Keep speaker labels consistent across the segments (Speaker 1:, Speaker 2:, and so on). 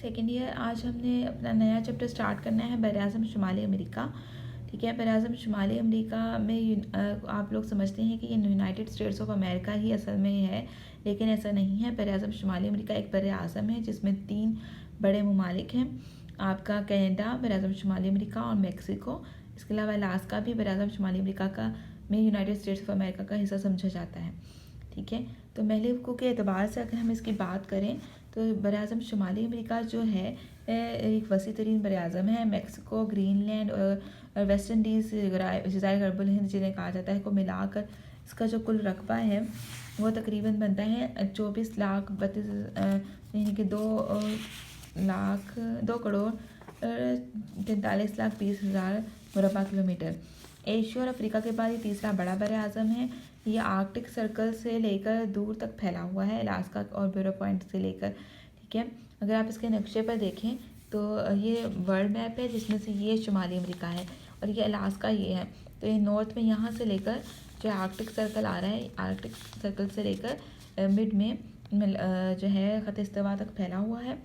Speaker 1: Second year. आज हमने अपना नया चैप्टर स्टार्ट करना है बरआज़म शुमाली अमेरिका। ठीक है, बरआज़म शुमाली अमेरिका में आप लोग समझते हैं कि ये यूनाइटेड स्टेट्स ऑफ अमेरिका ही असल में है, लेकिन ऐसा नहीं है। बरआज़म शुमाली अमेरिका एक बरआज़म है जिसमें 3 बड़े ममालिक हैं, आपका कनाडा, बरआज़म शुमाली अमेरिका और मेक्सिको। इसके अलावा अलास्का भी बरआज़म शुमाली अमेरिका का में यूनाइटेड स्टेट्स ऑफ अमेरिका का हिस्सा समझा जाता है। ठीक है, तो महलिकों के एतबार से अगर हम इसकी बात करें तो बरआज़म शुमाली अमेरिका जो है एक वसी तरीन बरआज़म है। मेक्सिको, ग्रीनलैंड और वेस्ट इंडीज़, जज़ायर गरबुल हिंद जिन्हें कहा जाता है, को मिलाकर इसका जो कुल रकबा है वो तकरीबन बनता है 24 लाख 32 यानी कि 2 करोड़ 43 लाख 20 हज़ार मुरबा किलोमीटर। एशिया और अफ्रीका के बाद ये तीसरा बड़ा बरआज़म है। ये आर्कटिक सर्कल से लेकर दूर तक फैला हुआ है, अलास्का और ब्यूरो पॉइंट से लेकर। ठीक है, अगर आप इसके नक्शे पर देखें तो ये वर्ल्ड मैप है जिसमें से ये शुमाली अमेरिका है और ये अलास्का ये है। तो ये नॉर्थ में यहाँ से लेकर जो आर्कटिक सर्कल आ रहा है, आर्कटिक सर्कल से लेकर मिड में जो है ख़त इस्तिवा तक फैला हुआ है।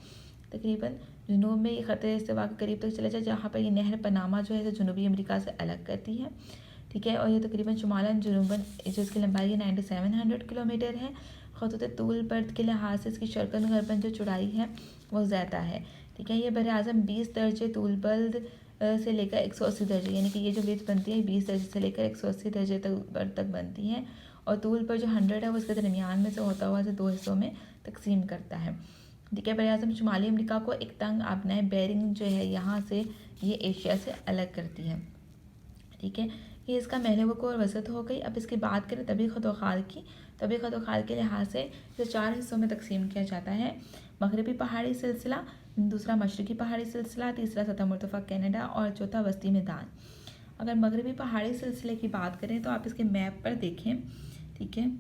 Speaker 1: तकरीबन जुनूब में ये ख़त इस्तिवा के करीब तक चला जाए, जहाँ पर ये नहर पनामा जो है इसे जनूबी अमेरिका से अलग करती है। ठीक है, और ये तकरीबन शुमालन जनूबन जो इसकी लंबाई है 9700 किलोमीटर है। ख़तूत तूल बर्द के लिहाज से इसकी शर्कन गरबन जो चौड़ाई है वो ज़्यादा है। ठीक है, ये बरआज़म 20 दर्जे तूल बल्द से लेकर 180 दर्जे, यानी कि ये जो विड्थ बनती है 20 दर्जे से लेकर 180 दर्जे तक बनती है, और तूल पर जो 100 है वो इसके दरमियान में से होता हुआ इसे 2 हिस्सों में तकसीम करता है। ठीक है, बरआज़म शुमाली अमेरिका को एक तंग आबनाए बेरिंग जो है यहाँ से ये एशिया से अलग करती है। ठीक है, ये इसका महलवक और वसत हो गई। अब इसकी बात करें तभी ख़त खाल की, तभी ख़त खाल के लिहाज से इसे 4 हिस्सों में तकसीम किया जाता है। मगरबी पहाड़ी सिलसिला, दूसरा मशरक़ी पहाड़ी सिलसिला, तीसरा सतह मुर्तफ़ा कनाडा और चौथा वस्ती मैदान। अगर मगरबी पहाड़ी सिलसिले की बात करें तो आप इसके मैप पर देखें। ठीक है,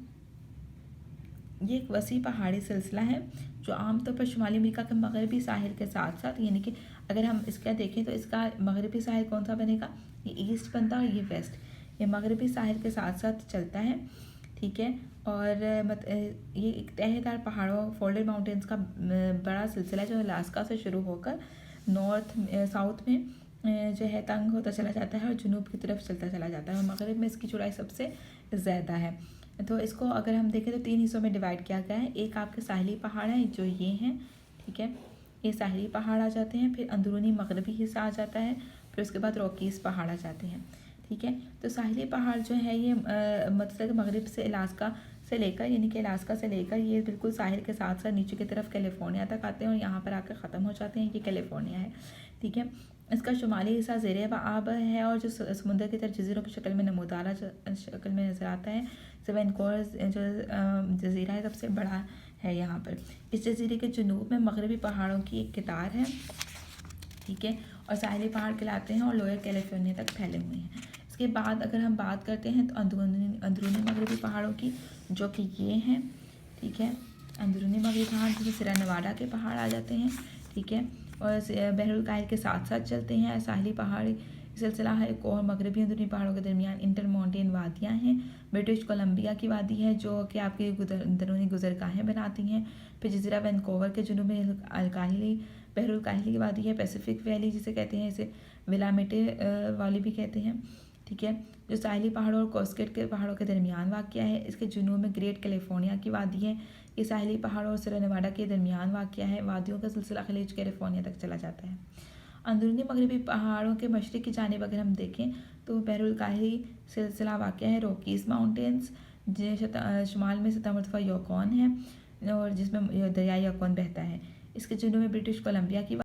Speaker 1: ये एक वसी पहाड़ी सिलसिला है जो आमतौर पर शुमाली अमेरिका के मगरबी साहिल के साथ साथ, यानी कि अगर हम इसका देखें तो इसका मगरबी साहिल कौन सा बनेगा, ये ईस्ट बनता है और ये वेस्ट, ये मगरबी साहिल के साथ साथ चलता है। ठीक है, और ये एक तहदार पहाड़ों फोल्डेड माउंटेन्स का बड़ा सिलसिला है जो अलास्का से शुरू होकर नॉर्थ साउथ में जो है तंग होता चला जाता है और जुनूब की तरफ चलता चला जाता है, और मगरब में इसकी चौड़ाई सबसे ज़्यादा है। तो इसको अगर हम देखें तो 3 हिस्सों में डिवाइड किया गया है। एक आपके साहिली पहाड़ हैं जो ये हैं, ठीक है, ये साहिली पहाड़ आ जाते हैं, फिर अंदरूनी मगरबी हिस्सा आ जाता है, फिर उसके बाद रॉकीज़ पहाड़ आ जाते हैं। ठीक है, तो साहिली पहाड़ जो है ये मतलब मगरब से अलास्का से लेकर, यानी कि अलास्का से लेकर ये बिल्कुल साहिल के साथ साथ नीचे की तरफ कैलिफोर्निया तक आते हैं और यहाँ पर आकर ख़त्म हो जाते हैं। ये कैलिफोर्निया है। ठीक है, इसका शुमाली हिस्सा ज़ेर आब है और जो समुद्र की तरफ जजीरों की शक्ल में नमूदारा शक्ल में नज़र आता है। वैनकूवर जो जजीरा है सबसे बड़ा है यहाँ पर। इस जजीरे के जनूब में मगरबी पहाड़ों की एक कतार है। ठीक है, और साहिली पहाड़ कहलाते हैं और लोअर कैलिफोर्निया तक फैले हुए हैं। इसके बाद अगर हम बात करते हैं तो अंदरूनी मगरबी पहाड़ों की, जो कि ये हैं। ठीक है, अंदरूनी मगरबी पहाड़ जिसमें सिरा नवाडा के पहाड़ आ जाते हैं। ठीक है, और बहरुल काहिल के साथ साथ चलते हैं। साहिली पहाड़ी सिलसिला है एक और मगरबी अंदरूनी पहाड़ों के दरमियान इंटरमाउंटेन वादियाँ हैं। ब्रिटिश कोलंबिया की वादी है जो कि आपकी अंदरूनी गुजरगाहें बनाती हैं। फिर जजीरा वैनकूवर के जुनूब में अलकाहिली बहरुल काहिली की वादी है। पैसिफिक वैली जिसे कहते हैं, इसे विलामेटे वाली भी कहते हैं। ठीक है, जो साहिली पहाड़ों और कोस्केट के पहाड़ों के दरमियान वाक़या है। इसके जुनूब में ग्रेट कैलिफोर्निया की वादी है। ये साहिली पहाड़ों और सिरा नेवाडा के दरमियान वाक़या है। वादियों का सिलसिला खलीज कैलिफोर्निया तक चला जाता है। अंदरूनी मगरबी पहाड़ों के मशरक़ की जानिब अगर हम देखें तो बहरुल काहिली सिलसिला वाक़या है। रॉकीज़ माउंटेन्स शुमाल में सतह मुर्तफ़ा यकोन है और जिसमें दरियाई यकोन बहता है। इसके जुनूब में ब्रिटिश कोलंबिया की